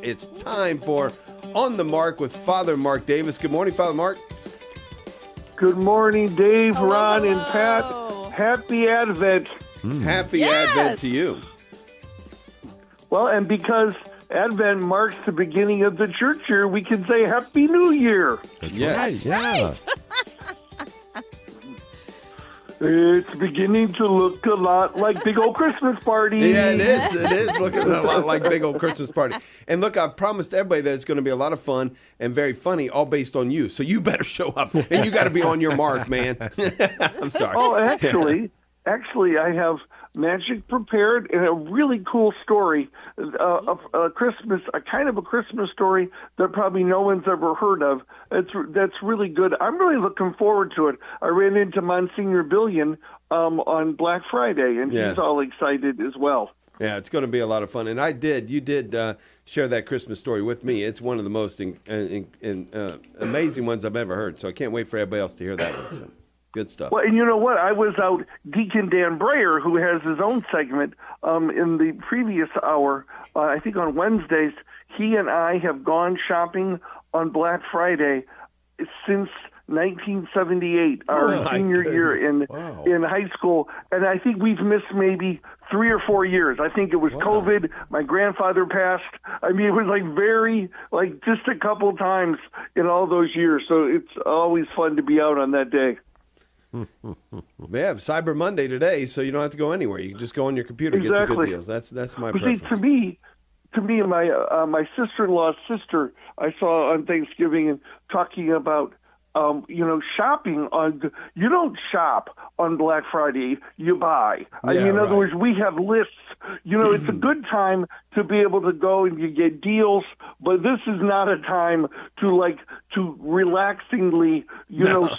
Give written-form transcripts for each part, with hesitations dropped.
It's time for On the Mark with Father Mark Davis. Good morning, Father Mark. Good morning, Dave, Hello, Ron, hello. and Pat. Happy Advent. Happy Yes. Advent to you. Well, and because Advent marks the beginning of the church year, we can say Happy New Year. Yes. Yeah. It's beginning to look a lot like big old Christmas party. Yeah, it is. It is looking a lot like big old Christmas party. And look, I've promised everybody that it's going to be a lot of fun and very funny, all based on you. So you better show up, and you got to be on your mark, man. I'm sorry. Oh, actually, I have magic prepared and a really cool story, a kind of a Christmas story that probably no one's ever heard of. That's really good. I'm really looking forward to it. I ran into Monsignor Billion on Black Friday, and Yeah. he's all excited as well. Yeah, it's going to be a lot of fun. And you did share that Christmas story with me. It's one of the most amazing ones I've ever heard. So I can't wait for everybody else to hear that one. So, good stuff. Well, and you know what? I was out. Deacon Dan Breyer, who has his own segment in the previous hour, I think on Wednesdays, he and I have gone shopping on Black Friday since 1978, our senior year in high school. And I think we've missed maybe 3 or 4 years. I think it was COVID. My grandfather passed. I mean, it was just a couple times in all those years. So it's always fun to be out on that day. We have Cyber Monday today, so you don't have to go anywhere. You can just go on your computer and get the good deals. That's my preference. See, to me, my sister-in-law's sister, I saw on Thanksgiving and talking about, shopping on. You don't shop on Black Friday. You buy. In other words, we have lists. It's a good time to be able to go and you get deals, but this is not a time to relaxingly,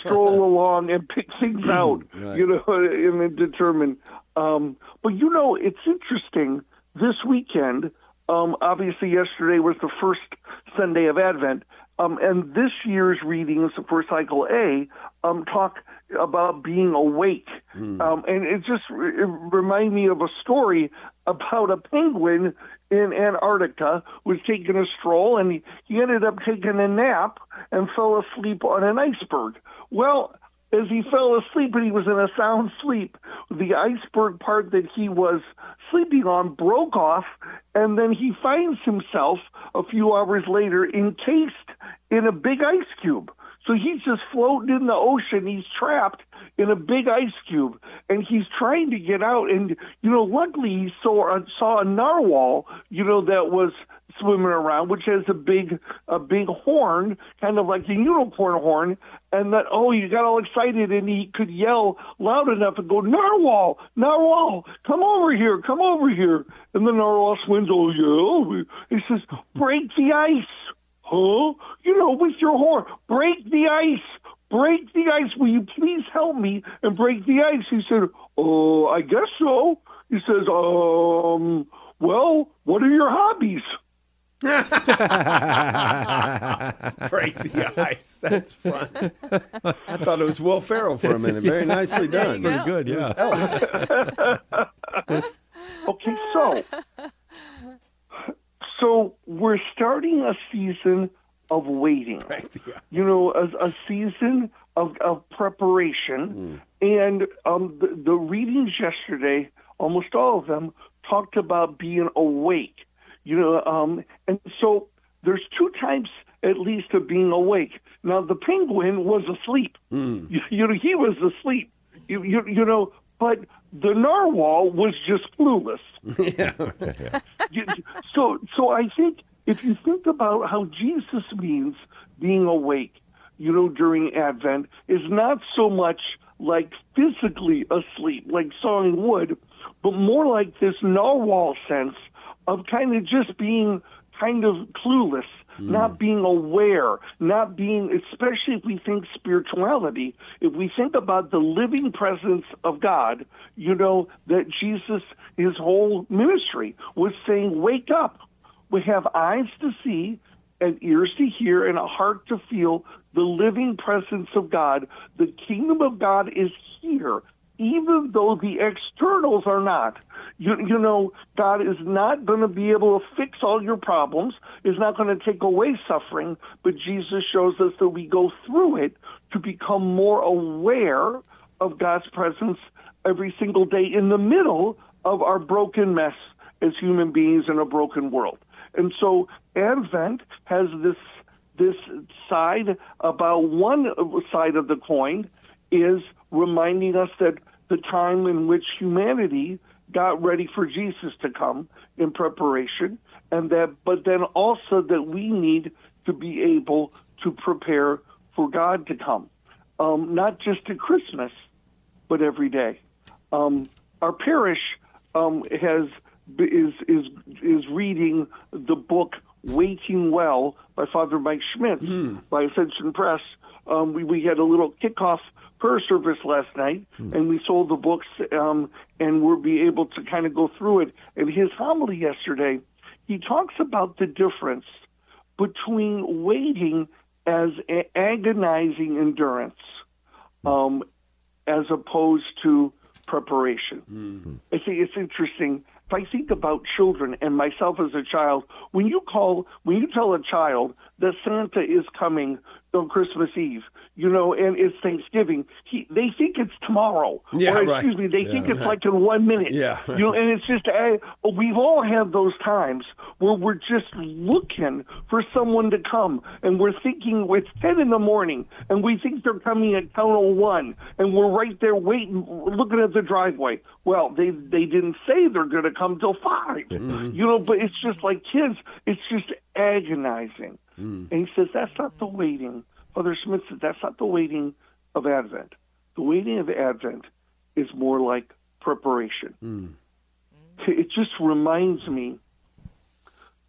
stroll along and pick things out, Right. and then determine. But it's interesting. This weekend, obviously yesterday was the first Sunday of Advent, and this year's readings for Cycle A talk about being awake. And it reminded me of a story about a penguin in Antarctica who was taking a stroll, and he ended up taking a nap and fell asleep on an iceberg. Well, as he fell asleep and he was in a sound sleep, the iceberg part that he was sleeping on broke off, and then he finds himself a few hours later encased in a big ice cube. So he's just floating in the ocean. He's trapped in a big ice cube, and he's trying to get out. And, luckily he saw a narwhal, that was swimming around, which has a big horn, kind of like a unicorn horn. And he got all excited, and he could yell loud enough and go, "Narwhal, narwhal, come over here, come over here." And the narwhal swims, "Oh, yeah." He says, "Break the ice." "Huh? With your horn. Break the ice. Break the ice. Will you please help me and break the ice?" He said, "Oh, I guess so." He says, "Well, what are your hobbies?" Break the ice. That's fun. I thought it was Will Ferrell for a minute. Very nicely done. Pretty good, yeah. Okay, so we're starting a season of waiting. A season of preparation. And the readings yesterday, almost all of them, talked about being awake. And so there's 2 types at least of being awake. Now, the penguin was asleep. He was asleep. But the narwhal was just clueless. So I think if you think about how Jesus means being awake, during Advent, is not so much like physically asleep, like sawing wood, but more like this narwhal sense of kind of just being kind of clueless, not being aware, not being, especially if we think spirituality, if we think about the living presence of God, that Jesus, his whole ministry was saying, wake up. We have eyes to see and ears to hear and a heart to feel the living presence of God. The kingdom of God is here even though the externals are not. You know, God is not going to be able to fix all your problems, is not going to take away suffering, but Jesus shows us that we go through it to become more aware of God's presence every single day in the middle of our broken mess as human beings in a broken world. And so Advent has this side. About one side of the coin is reminding us that the time in which humanity got ready for Jesus to come in preparation, but then also that we need to be able to prepare for God to come, not just at Christmas, but every day. Our parish is reading the book Waiting Well by Father Mike Schmitz by Ascension Press. We had a little kickoff prayer service last night, and we sold the books, and we'll be able to kind of go through it. And his homily yesterday, he talks about the difference between waiting as agonizing endurance as opposed to preparation. I think it's interesting. If I think about children and myself as a child, when you tell a child that Santa is coming on Christmas Eve, and it's Thanksgiving, they think it's tomorrow. Yeah, or, right. Excuse me, they think it's like in 1 minute. Yeah. And it's just, we've all had those times where we're just looking for someone to come, and we're thinking it's 10 in the morning, and we think they're coming at 10:01, and we're right there waiting, looking at the driveway. Well, they didn't say they're going to come till 5, but it's just like kids, it's just agonizing. And he says, that's not the waiting. Father Smith said, that's not the waiting of Advent. The waiting of Advent is more like preparation. It just reminds me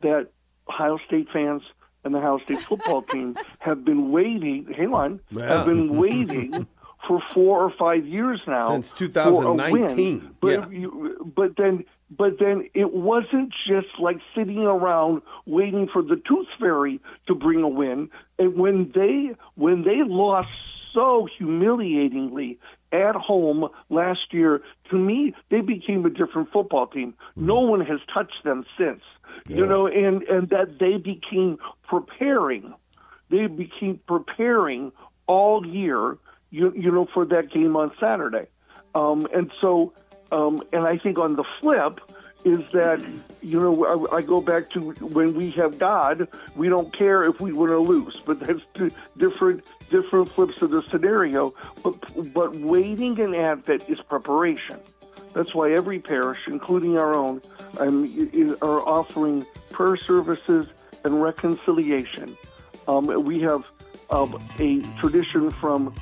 that Ohio State fans and the Ohio State football team have been waiting, have been waiting for 4 or 5 years now. Since 2019. But then it wasn't just like sitting around waiting for the Tooth Fairy to bring a win. And when they lost so humiliatingly at home last year, to me, they became a different football team. No one has touched them since. And that they became preparing. They became preparing all year, for that game on Saturday. And I think on the flip is that, I go back to when we have God, we don't care if we win or lose, but that's different flips of the scenario. But waiting in Advent is preparation. That's why every parish, including our own, are offering prayer services and reconciliation. We have a tradition from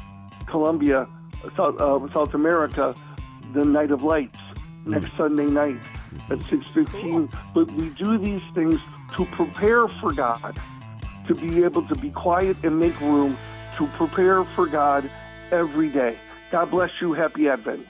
Colombia, South America, the Night of Lights, next Sunday night at 6:15. But we do these things to prepare for God, to be able to be quiet and make room to prepare for God every day. God bless you. Happy Advent.